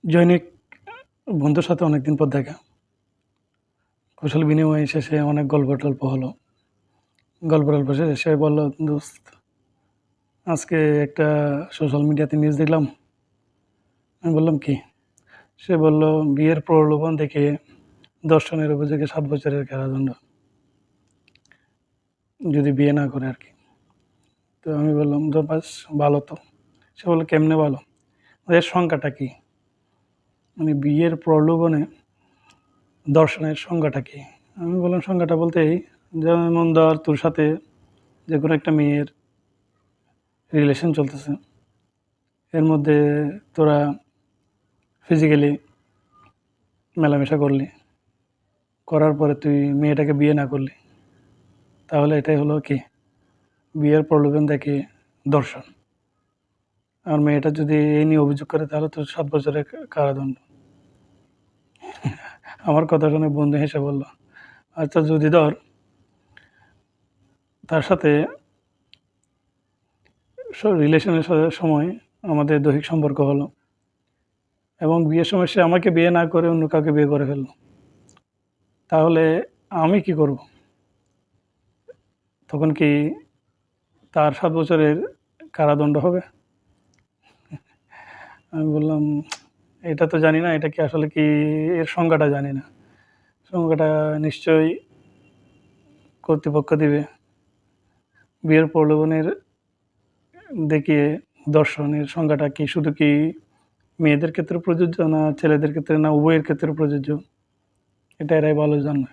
জৈনিক বন্ধুর সাথে অনেকদিন পর দেখা। কুশল বিনিময় শেষে অনেক গল্প-টল্প হলো। গল্প-টল্প শেষে সে বলল, "দোস্ত, আজকে একটা সোশ্যাল মিডিয়াতে নিউজ দেখলাম।" আমি বললাম, "কি?" সে বলল, "বিয়ের প্রলোভন দেখিয়ে ধর্ষণের অভিযোগে ৭ বছরের কারাদণ্ড। যদি বিয়ে না করে আরকি।" তো আমি বললাম, "তো বাস ভালো তো।" সে বলল, "কেমনে ভালো? এর সংখ্যাটা কি? মানে বিয়ের প্রলোভনে ধর্ষণের সংজ্ঞাটা কি?" আমি বললাম, "সংজ্ঞাটা বলতে এই, যেমন ধর তোর সাথে যেকোনো একটা মেয়ের রিলেশন চলতেছে। এর মধ্যে তোরা ফিজিক্যালি মেলামেশা করলি। করার পরে তুই মেয়েটাকে বিয়ে না করলি। তাহলে এটাই হলো কি? বিয়ের প্রলোভন দেখিয়ে ধর্ষণ। আর মেয়েটা যদি এই নিয়ে অভিযোগ করে তাহলে তোর ৭ বছরের কারাদণ্ড।" আমার কথা শুনে বন্ধু হেসে বলল, "আচ্ছা, যদি ধর তার সাথে রিলেশনের সময় আমাদের দৈহিক সম্পর্ক হলো এবং বিয়ের সময় সে আমাকে বিয়ে না করে অন্য কাউকে বিয়ে করে ফেলল। তাহলে আমি কি করব? তখন কি তার ৭ বছরের কারাদণ্ড হবে?" আমি বললাম, "এটা তো জানি না। এটা কি আসলে কি, এর সংজ্ঞাটা জানি না। সংজ্ঞাটা নিশ্চয়ই কর্তৃপক্ষ দিবে। বিয়ের প্রলোভনের দেখিয়ে ধর্ষণের সংজ্ঞাটা কি শুধু কি মেয়েদের ক্ষেত্রে প্রযোজ্য, না ছেলেদের ক্ষেত্রে, না উভয়ের ক্ষেত্রে প্রযোজ্য? এটা এরাই ভালো জানবে।"